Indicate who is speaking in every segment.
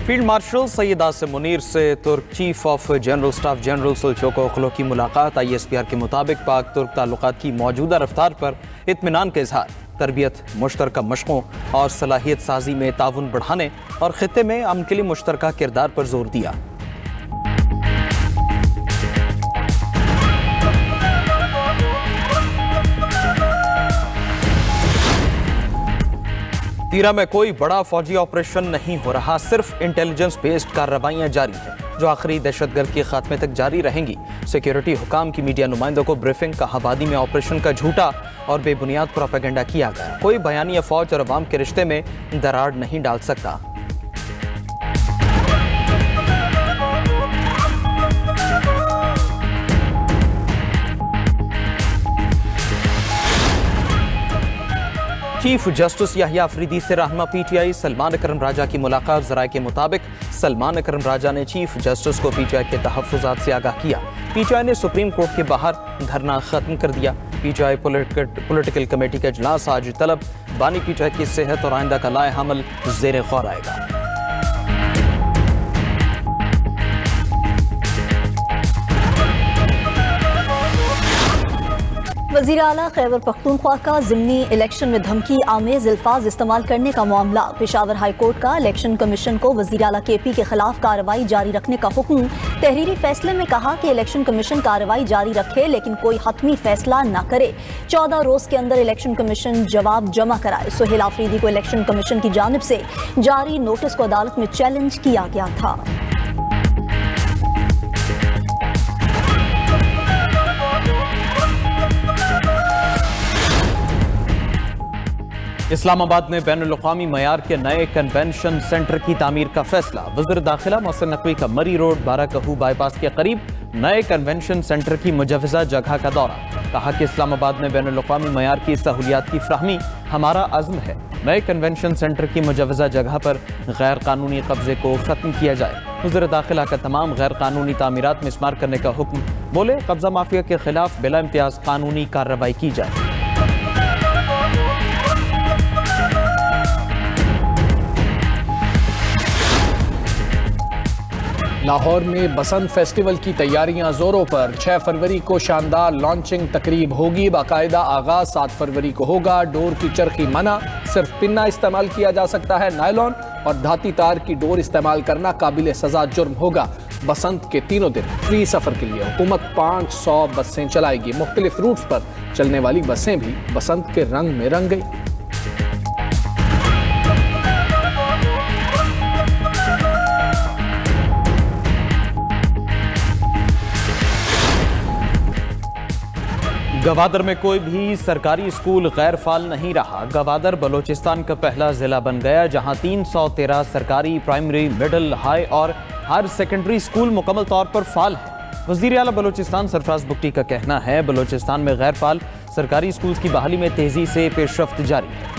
Speaker 1: Field marshal Syed Asim Munir से तुर्क chief of general staff general सुलचोको की मुलाकात। ISPR के मुताबिक पाक तुर्क ताल्लुकात की मौजूदा रफ्तार पर इत्मीनान का इजहार, तरबियत, मुश्तरका मशकों और सलाहियत साजी में ताउन बढ़ाने और खित्ते में अमन के लिए मुश्तरका किरदार पर जोर दिया। तीरा में कोई बड़ा फौजी ऑपरेशन नहीं हो रहा, सिर्फ इंटेलिजेंस बेस्ड कार्रवाइयां जारी हैं जो आखिरी दहशतगर्द के खात्मे तक जारी रहेंगी। सिक्योरिटी हुकाम की मीडिया नुमाइंदों को ब्रीफिंग का आबादी में ऑपरेशन का झूठा और बेबुनियाद प्रोपेगेंडा किया गया। कोई बयानी फौज और अवाम के रिश्ते में दरार नहीं डाल सकता। चीफ जस्टिस याहिया अफरीदी से रहनुमा PTI सलमान अकरम राजा की मुलाकात। ज़राए के मुताबिक सलमान अकरम राजा ने चीफ जस्टिस को PTI के तहफ़्फ़ुज़ात से आगाह किया। PTI ने सुप्रीम कोर्ट के बाहर धरना खत्म कर दिया। PTI पॉलिटिकल कमेटी का इजलास आज तलब। बानी PTI की सेहत और आइंदा का लाए हमल ज़ेरे गौर आएगा।
Speaker 2: वज़ीर आला खैबर पख्तूनख्वा का ज़िमनी इलेक्शन में धमकी आमेज़ अल्फाज इस्तेमाल करने का मामला। पेशावर हाई कोर्ट का इलेक्शन कमीशन को वज़ीर आला KP के खिलाफ कार्रवाई जारी रखने का हुक्म। तहरीरी फैसले में कहा कि इलेक्शन कमीशन कार्रवाई जारी रखे लेकिन कोई हतमी फैसला न करे। 14 रोज़ के अंदर इलेक्शन कमीशन जवाब जमा कराए। सुहेल आफरीदी को इलेक्शन कमीशन की जानिब से जारी नोटिस को अदालत में चैलेंज किया गया था।
Speaker 1: इस्लामाबाद में बैनुल-अक़वामी मयार के नए कन्वेंशन सेंटर की तामीर का फैसला। वज़ीर दाखिला मोहसिन नकवी का मरी रोड बाराकहू बाईपास के करीब नए कन्वेंशन सेंटर की मुजव्वज़ा जगह का दौरा। कहा कि इस्लामाबाद में बैनुल-अक़वामी मयार की सहूलियात की फ्राहमी हमारा अज़्म है। नए कन्वेंशन सेंटर की मुजव्वज़ा जगह पर गैर कानूनी कब्जे को ख़त्म किया जाए। वज़ीर दाखिला का तमाम गैर कानूनी तामीरात में इस्मार करने का हुक्म। बोले कब्जा माफिया के खिलाफ बिला इम्तियाज़ कानूनी कार्रवाई की जाए।
Speaker 3: लाहौर में बसंत फेस्टिवल की तैयारियां जोरों पर। 6 फरवरी को शानदार लॉन्चिंग तकरीब होगी। बाकायदा आगाज 7 फरवरी को होगा। डोर की चरखी मना, सिर्फ पिन्ना इस्तेमाल किया जा सकता है। नायलॉन और धाती तार की डोर इस्तेमाल करना काबिल सजा जुर्म होगा। बसंत के तीनों दिन फ्री सफर के लिए हुकूमत 500 बसें चलाएगी। मुख्तलिफ रूट्स पर चलने वाली बसें भी बसंत के रंग में रंग गई।
Speaker 1: गवादर में कोई भी सरकारी स्कूल गैर फाल नहीं रहा। गवादर बलोचिस्तान का पहला जिला बन गया जहां 313 सरकारी प्राइमरी, मिडिल, हाई और हायर सेकेंडरी स्कूल मुकम्मल तौर पर फाल है। वज़ीर आला बलोचिस्तान सरफराज बुगटी का कहना है बलोचिस्तान में गैर फाल सरकारी स्कूल की बहाली में तेजी से पेशरफ्त जारी है।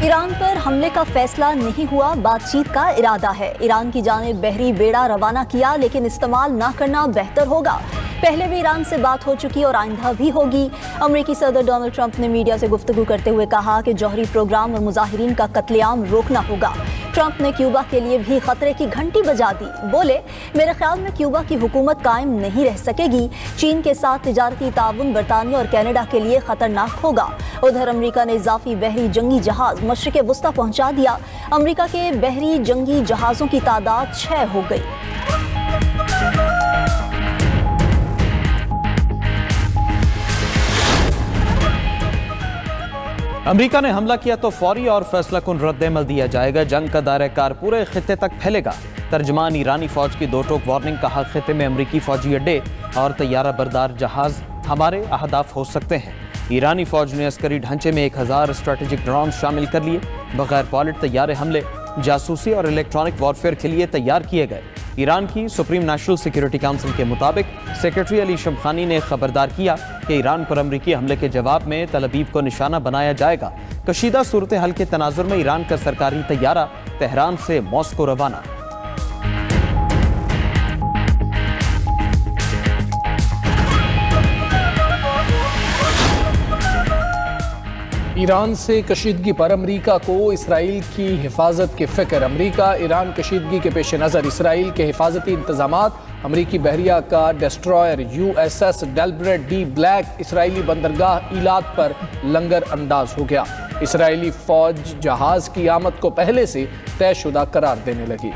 Speaker 2: ईरान पर हमले का फैसला नहीं हुआ, बातचीत का इरादा है। ईरान की जानिब बहरी बेड़ा रवाना किया लेकिन इस्तेमाल ना करना बेहतर होगा। पहले भी ईरान से बात हो चुकी और आइंदा भी होगी। अमेरिकी सदर डोनाल्ड ट्रंप ने मीडिया से गुफ्तगू करते हुए कहा कि जौहरी प्रोग्राम और मुजाहिरीन का कत्लेआम रोकना होगा। ट्रंप ने क्यूबा के लिए भी खतरे की घंटी बजा दी। बोले मेरे ख्याल में क्यूबा की हुकूमत कायम नहीं रह सकेगी। चीन के साथ तिजारती ताउन बरतानिया और कनाडा के लिए खतरनाक होगा। उधर अमेरिका ने इजाफी बहरी जंगी जहाज मशरिक़ वुस्ता पहुंचा दिया। अमेरिका के बहरी जंगी जहाज़ों की तादाद 6 हो गई।
Speaker 1: अमेरिका ने हमला किया तो फौरी और फैसलाकुन रद्द-ए-अमल दिया जाएगा। जंग का दायरा-ए-कार पूरे खित्ते तक फैलेगा। तर्जमान ईरानी फौज की 2 टोक वार्निंग। कहा खित्ते में अमेरिकी फौजी अड्डे और तैयारा बरदार जहाज हमारे अहदाफ हो सकते हैं। ईरानी फौज ने अस्करी ढांचे में 1000 स्ट्रेटेजिक ड्रोन शामिल कर लिए। बगैर पायलट तैयारे हमले जासूसी और इलेक्ट्रॉनिक वॉरफेयर के लिए तैयार किए गए। ईरान की सुप्रीम नेशनल सिक्योरिटी काउंसिल के मुताबिक सेक्रेटरी अली शमखानी ने खबरदार किया कि ईरान पर अमरीकी हमले के जवाब में तल अबीब को निशाना बनाया जाएगा। कशीदा सूरत हाल के तनाजुर में ईरान का सरकारी तैयारा तेहरान से मॉस्को रवाना।
Speaker 3: ईरान से कशीदगी पर अमरीका को इसराइल की हिफाजत की फिक्र। अमरीका ईरान कशीदगी के पेश नज़र इसराइल के हिफाजती इंतजामात। अमरीकी बहरिया का destroyer USS Delbert D Black इसराइली बंदरगाह ईलात पर लंगर अंदाज हो गया। इसराइली फौज जहाज की आमद को पहले से तयशुदा करार देने लगी।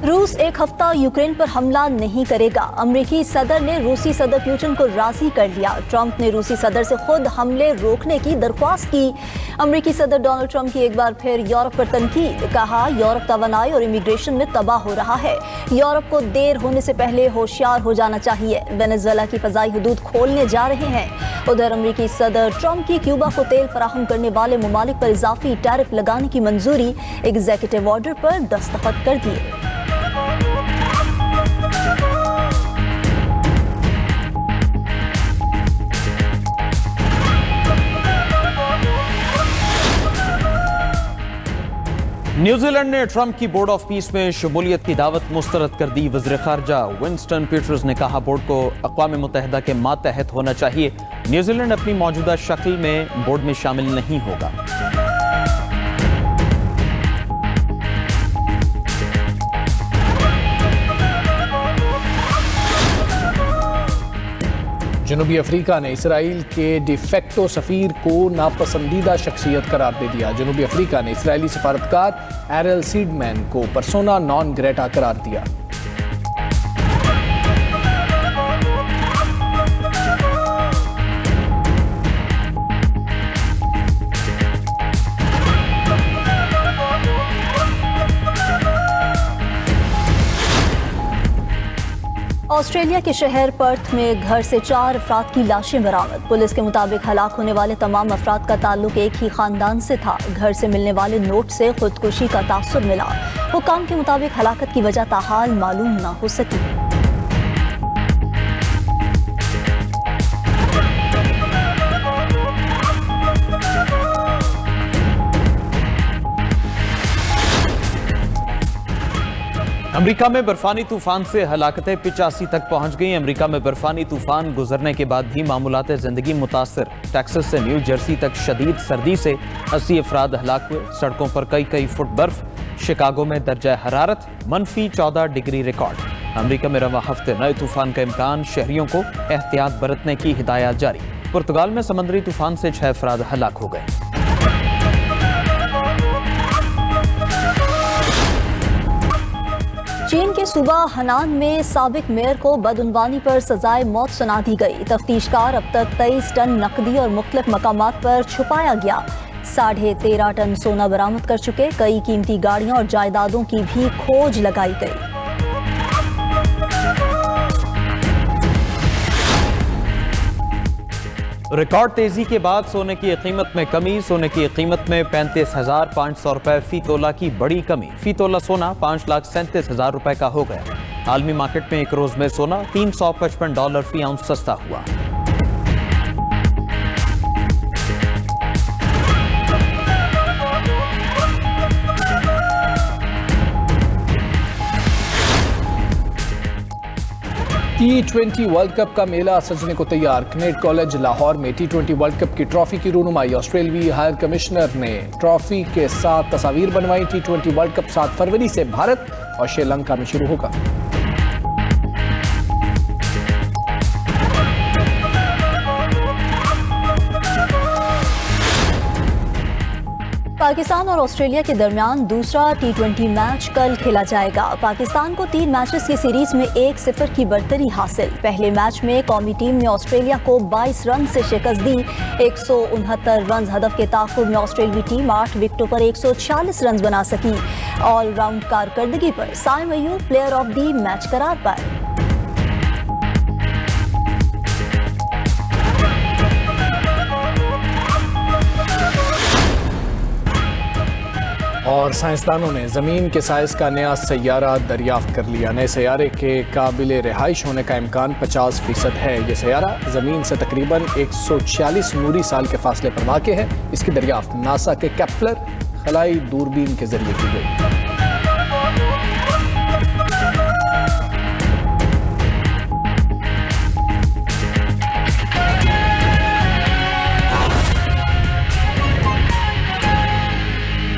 Speaker 2: रूस एक हफ्ता यूक्रेन पर हमला नहीं करेगा। अमेरिकी सदर ने रूसी सदर पुतिन को राजी कर लिया। ट्रंप ने रूसी सदर से खुद हमले रोकने की दरख्वास्त की। अमेरिकी सदर डोनाल्ड ट्रंप की एक बार फिर यूरोप पर तनकीद। कहा, यूरोप तवानाई और इमिग्रेशन में तबाह हो रहा है। यूरोप को देर होने से पहले होशियार हो जाना चाहिए। वेनेजुएला की फजाई हदूद खोलने जा रहे हैं। उधर अमेरिकी सदर ट्रंप की क्यूबा को तेल फराहम करने वाले ममालिक पर इजाफी टैरिफ लगाने की मंजूरी। एग्जीक्यूटिव ऑर्डर पर दस्तखत कर दिए।
Speaker 1: न्यूजीलैंड ने ट्रंप की बोर्ड ऑफ पीस में शमूलियत की दावत मुस्तरद कर दी। वज़ीर ख़ारजा विंस्टन पीटर्स ने कहा, बोर्ड को अक़वाम मुत्तहिदा के मातहत होना चाहिए। न्यूजीलैंड अपनी मौजूदा शक्ल में बोर्ड में शामिल नहीं होगा।
Speaker 3: जनूबी अफ्रीका ने इसराइल के डिफेक्टो सफ़ीर को नापसंदीदा शख्सियत करार दे दिया। जनूबी अफ्रीका ने इसराइली सफारतकार एरल सीडमैन को पर्सोना नॉन ग्रेटा करार दिया।
Speaker 2: ऑस्ट्रेलिया के शहर पर्थ में घर से 4 अफराद की लाशें बरामद। पुलिस के मुताबिक हलाक होने वाले तमाम अफराद का ताल्लुक एक ही खानदान से था। घर से मिलने वाले नोट से खुदकुशी का तासुर मिला। हुक्काम के मुताबिक हलाकत की वजह ताहाल मालूम न हो सकी।
Speaker 1: अमेरिका में बर्फानी तूफान से हलाकतें 85 तक पहुंच गई। अमेरिका में बर्फानी तूफान गुजरने के बाद भी मामूलात जिंदगी मुतासर। टेक्सास से न्यू जर्सी तक शदीद सर्दी से 80 अफराद हलाक हुए। सड़कों पर कई फुट बर्फ। शिकागो में दर्जा हरारत -14 डिग्री रिकॉर्ड। अमेरिका में रवा हफ्ते नए तूफान का इम्कान। शहरियों को एहतियात बरतने की हिदायत जारी। पुर्तगाल में समुद्री तूफान से 6 अफराद हलाक हो गए।
Speaker 2: चीन के सूबा हनान में साबिक मेयर को बदउनवानी पर सजाए मौत सुना दी गई। तफ्तीशकार अब तक 23 टन नकदी और मुख्तलिफ मकामात पर छुपाया गया 13.5 टन सोना बरामद कर चुके। कई कीमती गाड़ियों और जायदादों की भी खोज लगाई गई।
Speaker 1: रिकॉर्ड तेजी के बाद सोने की कीमत में कमी। सोने की कीमत में 35,500 रुपए फी तोला की बड़ी कमी। फी तोला सोना 5,37,000 रुपए का हो गया। आलमी मार्केट में एक रोज में सोना $355 फी आउंस सस्ता हुआ।
Speaker 3: T20 वर्ल्ड कप का मेला सजने को तैयार। कनेट कॉलेज लाहौर में T20 वर्ल्ड कप की ट्रॉफी की रूनुमाई। ऑस्ट्रेलियाई हायर कमिश्नर ने ट्रॉफी के साथ तस्वीर बनवाई। T20 वर्ल्ड कप 7 फरवरी से भारत और श्रीलंका में शुरू होगा।
Speaker 2: पाकिस्तान और ऑस्ट्रेलिया के दरमियान दूसरा T20 मैच कल खेला जाएगा। पाकिस्तान को 3 मैचेस की सीरीज में 1-0 की बढ़तरी हासिल। पहले मैच में कौमी टीम ने ऑस्ट्रेलिया को 22 रन से शिकस्त दी। 169 रन हदफ के ताक़ुब में ऑस्ट्रेलियाई टीम 8 विकेटों पर 146 रन बना सकी। ऑलराउंड कारकर्दगी पर Saim Ayub player of the match करार पाए।
Speaker 3: और साइंसदानों ने ज़मीन के साइज़ का नया सैयारा दरियाफ्त कर लिया। नए सैयारे के काबिल रिहाइश होने का इम्कान 50% है। ये सैयारा ज़मीन से तकरीबन 146 नूरी साल के फासले पर वाक़ है। इसकी दरियाफ्त नासा के केप्लर खलाई दूरबीन के जरिए की गई।